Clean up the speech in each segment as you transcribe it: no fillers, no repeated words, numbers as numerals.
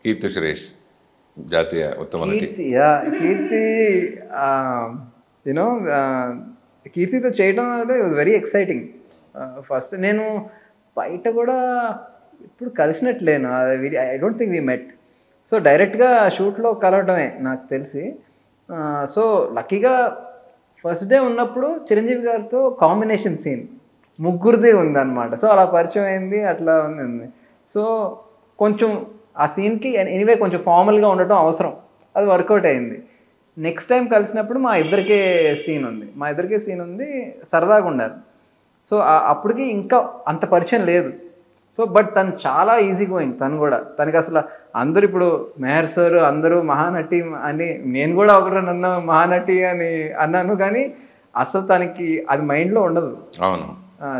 కీర్తి సురేష్ జాతీయ ఉత్తమ నటి. కీర్తి యూనో కీర్తితో చేయడం అనేది వాజ్ వెరీ ఎక్సైటింగ్. ఫస్ట్ నేను బయట కూడా ఇప్పుడు కలిసినట్లేను, I don't think we met. So డైరెక్ట్గా షూట్లో కలవడమే నాకు తెలిసి. సో లక్కీగా ఫస్ట్ డే ఉన్నప్పుడు చిరంజీవి గారితో కాంబినేషన్ సీన్ ముగ్గురిది ఉందన్నమాట. సో అలా పరిచయం అయింది, అట్లా ఉంది. సో కొంచెం ఆ సీన్కి ఎనీవే కొంచెం ఫార్మల్గా ఉండటం అవసరం, అది వర్కౌట్ అయింది. నెక్స్ట్ టైం కలిసినప్పుడు మా ఇద్దరికే సీన్ ఉంది, సరదాగా ఉండాలి. సో అప్పటికి ఇంకా అంత పరిచయం లేదు. సో బట్ తను చాలా ఈజీ గోయింగ్, తనకి అసలు అందరూ ఇప్పుడు మెహర్ సార్ అందరూ మహానటి అని, నేను కూడా ఒకరు నన్ను మహానటి అని అన్నాను, కానీ అసలు తనకి అది మైండ్లో ఉండదు. అవును,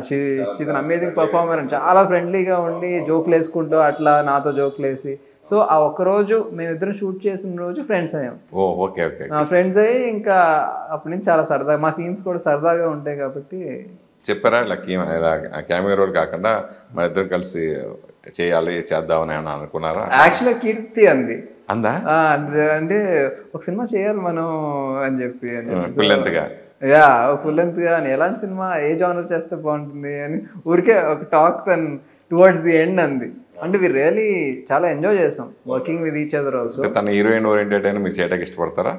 షీజ్ అన్ అమేజింగ్ పర్ఫార్మర్ అని చాలా ఫ్రెండ్లీగా ఉండి జోకులు వేసుకుంటూ అట్లా నాతో జోకులు వేసి. సో ఆ ఒక్కరోజు మేమిద్దరం షూట్ చేసిన రోజు ఫ్రెండ్స్ అయ్యాం. ఫ్రెండ్స్ అయ్యి ఇంకా అప్పటి నుంచి చాలా సరదాగా, మా సీన్స్ కూడా సరదాగా ఉంటాయి కాబట్టి. చెప్పారా లక్కీ కెమెరా రోల్ కాకుండా మన ఇద్దరు కలిసి చేద్దామని ఏమన్నా అనుకున్నారా? యాక్చువల్గా కీర్తి అందా అంటే ఒక సినిమా చేయాలి మనం అని చెప్పి ఫుల్ లెంత్గా ఫుల్ లెంత్గా అని, ఎలాంటి సినిమా ఏ జానర్ చేస్తే బాగుంటుంది అని ఊరికే ఒక టాక్ తను టువర్డ్స్ ది ఎండ్ అంది. అంటే వి రియలీ చాలా ఎంజాయ్ చేసాం working with each other also. తన హీరోయిన్ ఓరియంటెడ్ అయినా మీరు చేయడానికి ఇష్టపడతారా?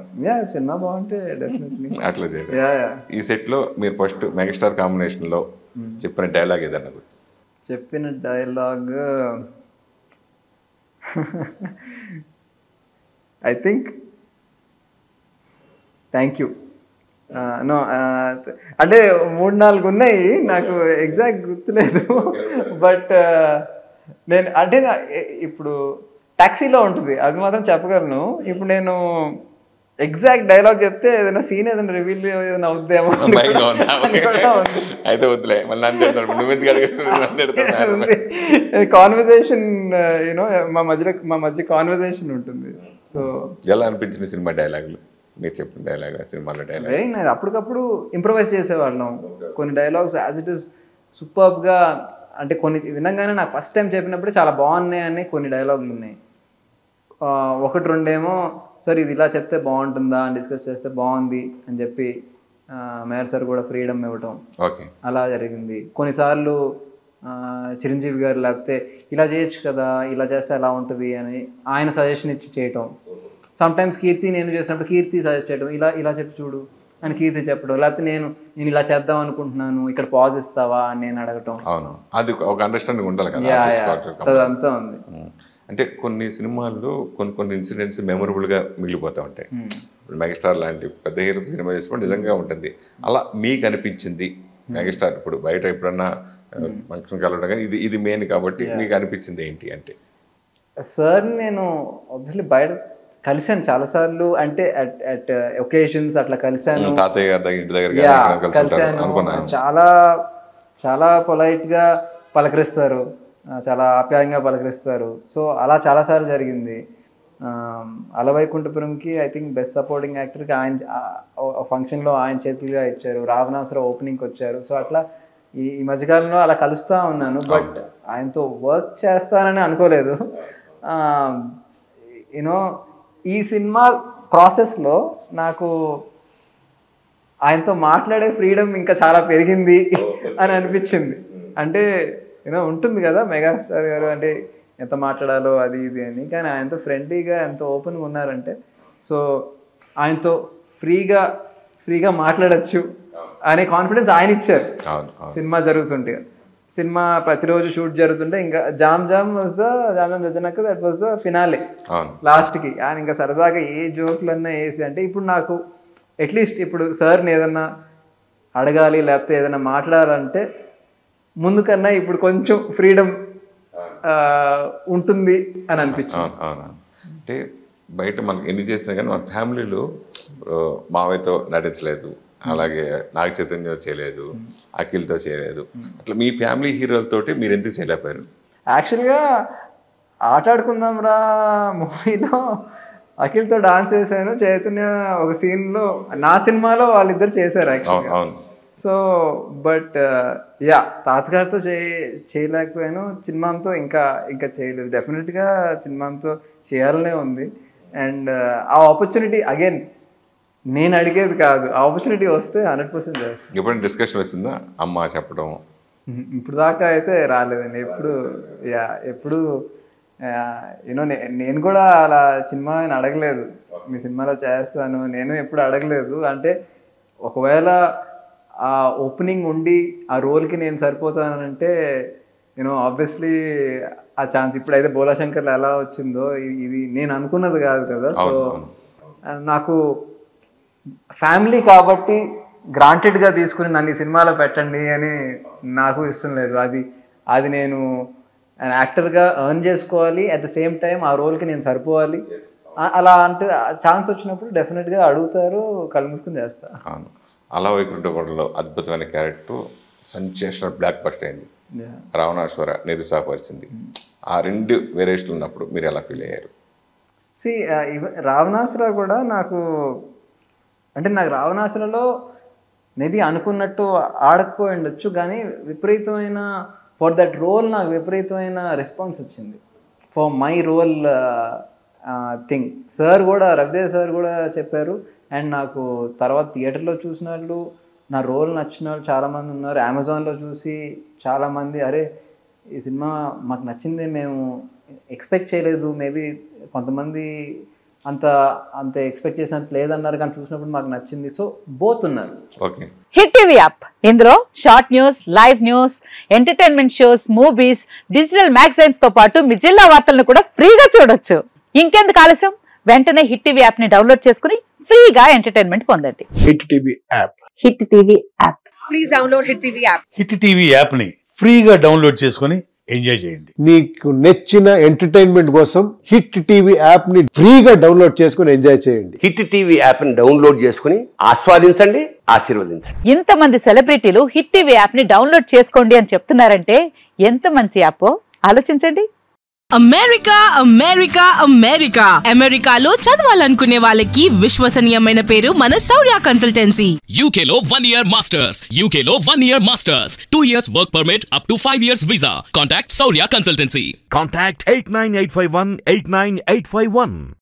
సినిమా బాగుంటే డెఫినెట్లీ అట్లా చేయడం. ఈ సెట్లో మీరు ఫస్ట్ మెగాస్టార్ కాంబినేషన్లో చెప్పిన డైలాగ్ ఏదన్నా? చెప్పిన dialogue I think thank you. No అంటే 3-4 ఉన్నాయి, నాకు ఎగ్జాక్ట్ గుర్తులేదు. బట్ నేను అంటే ఇప్పుడు టాక్సీలో ఉంటుంది, అది మాత్రం చెప్పగలను. ఇప్పుడు నేను ఎగ్జాక్ట్ డైలాగ్ చెప్తే ఏదైనా సీన్ ఏదైనా రివీల్ ఏదైనా అవుద్దేమో. కాన్వర్జేషన్ యూనో మా మధ్య కాన్వర్జేషన్ ఉంటుంది. సో ఎలా అనిపించిన సినిమా డైలాగులు మీరు చెప్పిన డైలాగ్ సినిమాలో డైలాగ్? Very nice. అప్పటికప్పుడు ఇంప్రవైజ్ చేసేవాళ్ళం. కొన్ని డైలాగ్స్ యాజ్ ఇట్ ఈస్ సూపర్బ్గా, అంటే కొన్ని వినంగానే నాకు ఫస్ట్ టైం చెప్పినప్పుడే చాలా బాగున్నాయి అని కొన్ని డైలాగులు ఉన్నాయి. 1-2 ఏమో సార్ ఇది ఇలా చెప్తే బాగుంటుందా అని డిస్కస్ చేస్తే బాగుంది అని చెప్పి మేయర్ సార్ కూడా ఫ్రీడమ్ ఇవ్వటం, అలా జరిగింది. కొన్నిసార్లు చిరంజీవి గారు లేకపోతే ఇలా చేయొచ్చు కదా, ఇలా చేస్తే ఎలా ఉంటుంది అని ఆయన సజెషన్ ఇచ్చి చేయటం. సమ్టైమ్స్ కీర్తి నేను చేసినప్పుడు కీర్తి సజెస్ట్ చేయడం, ఇలా చెప్పి చూడు అని కీర్తి చెప్పడం, లేకపోతే నేను ఇలా చేద్దాం అనుకుంటున్నాను ఇక్కడ పాజ్ ఇస్తావా అని నేను అడగటం. అవును, అది ఒక అండర్స్టాండింగ్ ఉండాలి కదా. అంతా ఉంది. అంటే కొన్ని సినిమాల్లో కొన్ని ఇన్సిడెంట్స్ మెమొరబుల్గా మిగిలిపోతూ ఉంటాయి. ఇప్పుడు మెగాస్టార్ లాంటి పెద్ద హీరో సినిమా చేసినప్పుడు నిజంగా ఉంటుంది. అలా మీకు అనిపించింది మెగాస్టార్ ఇప్పుడు బయట ఎప్పుడన్నా ఫంక్షన్ కలవడం కానీ ఇది మెయిన్ కాబట్టి మీకు అనిపించింది ఏంటి అంటే? సార్ నేను ఆబ్వియస్లీ బయట కలిసాను చాలాసార్లు, అంటే అట్ ఒకేషన్స్ అట్లా కలిసాను. తాతయ్య గారి ఇంటి దగ్గర కలిసాను. చాలా చాలా పొలైట్గా పలకరిస్తారు, చాలా ఆప్యాయంగా పలకరిస్తారు. సో అలా చాలాసార్లు జరిగింది. అలవైకుంఠపురంకి ఐ థింక్ బెస్ట్ సపోర్టింగ్ యాక్టర్కి ఆయన ఫంక్షన్లో ఆయన చేతులుగా ఇచ్చారు. రావణాసుర ఓపెనింగ్కి వచ్చారు. సో అట్లా ఈ మధ్యకాలంలో అలా కలుస్తూ ఉన్నాను. బట్ ఆయనతో వర్క్ చేస్తానని అనుకోలేదు. యూనో ఈ సినిమా ప్రాసెస్లో నాకు ఆయనతో మాట్లాడే ఫ్రీడమ్ ఇంకా చాలా పెరిగింది అని అనిపించింది. అంటే యూనో ఉంటుంది కదా మెగాస్టార్ గారు అంటే ఎంత మాట్లాడాలో అది ఇది అని, కానీ ఆయనతో ఫ్రెండ్లీగా ఎంతో ఓపెన్గా ఉన్నారంటే, సో ఆయనతో ఫ్రీగా మాట్లాడచ్చు అనే కాన్ఫిడెన్స్ ఆయన ఇచ్చారు. సినిమా జరుగుతుంటే, సినిమా ప్రతిరోజు షూట్ జరుగుతుంటే ఇంకా జామ్ జజనక దట్ వాజ్ ద ఫినాలే లాస్ట్కి. ఆయన ఇంకా సరదాగా ఏ జోకులన్నా వేసి, అంటే ఇప్పుడు నాకు అట్లీస్ట్ ఇప్పుడు సార్ని ఏదన్నా అడగాలి లేకపోతే ఏదైనా మాట్లాడాలంటే ముందు కన్నా ఇప్పుడు కొంచెం ఫ్రీడమ్ ఉంటుంది అని అనిపించింది. అంటే బయట మనకి ఎన్ని చేసినా కానీ మన ఫ్యామిలీలో మావయ్యతో నటించలేదు, అలాగే నాగ చైతన్య చేయలేదు, అఖిల్తో చేయలేదు. అట్లా మీ ఫ్యామిలీ హీరోలతోటి మీరు ఎందుకు చేయలేకపోయారు? యాక్చువల్గా ఆటాడుకుందాం రా మూవీలో అఖిల్తో డాన్స్ చేశాను, చైతన్య ఒక సీన్లో నా సినిమాలో వాళ్ళిద్దరు చేశారు యాక్చువల్గా. సో బట్ యా తాతగారితో చేయలేకపోయాను, చిన్మామ్తో ఇంకా చేయలేదు. డెఫినెట్గా చిన్మామ్తో చేయాలనే ఉంది. అండ్ ఆ ఆపర్చునిటీ అగైన్ నేను అడిగేది కాదు, ఆ ఆపర్చునిటీ వస్తే 100% చేస్తాను. ఎప్పుడైనా డిస్కషన్ వచ్చిందా అమ్మ చెప్పడం? ఇప్పుడు దాకా అయితే రాలేదండి. ఎప్పుడు యూనో నేను కూడా అలా సినిమా ఆయన అడగలేదు, మీ సినిమాలో చేస్తాను నేను ఎప్పుడు అడగలేదు. అంటే ఒకవేళ ఆ ఓపెనింగ్ ఉండి ఆ రోల్కి నేను సరిపోతానంటే యూనో ఆబ్వియస్లీ ఆ ఛాన్స్ ఇప్పుడైతే బోలాశంకర్లో ఎలా వచ్చిందో ఇది నేను అనుకున్నది కాదు కదా. సో నాకు ఫ్యామిలీ కాబట్టి గ్రాంటెడ్గా తీసుకుని నన్ను ఈ సినిమాలో పెట్టండి అని నాకు ఇష్టం లేదు. అది నేను యాక్టర్గా ఎర్న్ చేసుకోవాలి, అట్ ద సేమ్ టైం ఆ రోల్కి నేను సరిపోవాలి. అలా అంటే ఛాన్స్ వచ్చినప్పుడు డెఫినెట్గా అడుగుతారు, కళ్ళు మూసుకుని చేస్తా. అలా వైకుంఠపురంలో అద్భుతమైన క్యారెక్టర్ సెన్సేషనల్ బ్లాక్ బస్టర్ అయింది, రావణాసుర నిరుత్సాహపరిచింది. ఆ 2 వేరియేషన్లు ఉన్నప్పుడు మీరు ఎలా ఫీల్ అయ్యారు? రావణాసుర కూడా నాకు రావణాసురలో మేబీ అనుకున్నట్టు ఆడకపోయి ఉండొచ్చు, కానీ విపరీతమైన ఫర్ దట్ రోల్ నాకు విపరీతమైన రెస్పాన్స్ వచ్చింది for my role thing. Sir కూడా రవిదేవ్ సార్ కూడా చెప్పారు. అండ్ నాకు తర్వాత థియేటర్లో చూసిన వాళ్ళు, నా రోల్ నచ్చిన వాళ్ళు చాలామంది ఉన్నారు. అమెజాన్లో చూసి చాలామంది అరే ఈ సినిమా మాకు నచ్చింది, మేము ఎక్స్పెక్ట్ చేయలేదు, మేబీ కొంతమంది అంత ఎక్స్పెక్ట్ చేసినట్టు లేదన్నారు, కానీ చూసినప్పుడు మాకు నచ్చింది. సో బోత్ ఉన్నారు. హిట్ టీవీ యాప్, ఇందులో short news, live news, entertainment shows, movies, digital magazines తో పాటు మీ జిల్లా వార్తలను కూడా ఫ్రీగా చూడొచ్చు. ఇంకెందుకు ఆలస్యం, వెంటనే హిట్ టీవీ యాప్ ని డౌన్లోడ్ చేసుకుని ఫ్రీగా ఎంటర్టైన్మెంట్ పొందండి. Hit TV app. Hit TV app. Please download hit TV app. Hit TV app ని ఫ్రీగా డౌన్లోడ్ చేసుకుని ఎంజాయ్ చేయండి. మీకు నచ్చిన ఎంటర్టైన్మెంట్ కోసం హిట్ టీవీ యాప్ ని ఫ్రీగా డౌన్లోడ్ చేసుకుని ఎంజాయ్ చేయండి. హిట్ టీవీ యాప్ ని డౌన్లోడ్ చేసుకుని ఆస్వాదించండి, ఆశీర్వదించండి. ఇంతమంది సెలబ్రిటీలు హిట్ టీవీ యాప్ ని డౌన్లోడ్ చేసుకోండి అని చెప్తున్నారంటే ఎంత మంచి యాప్ ఆలోచించండి. అమెరికా అమెరికా అమెరికా అమెరికాలో చదవాలనుకునే వాళ్ళకి విశ్వసనీయమైన పేరు మన శౌర్య కన్సల్టెన్సీ. UK లో 1 year masters, UK లో 1 year masters, 2 years work permit up to 5 years visa. Contact Shaurya Consultancy. Contact 89851 89851.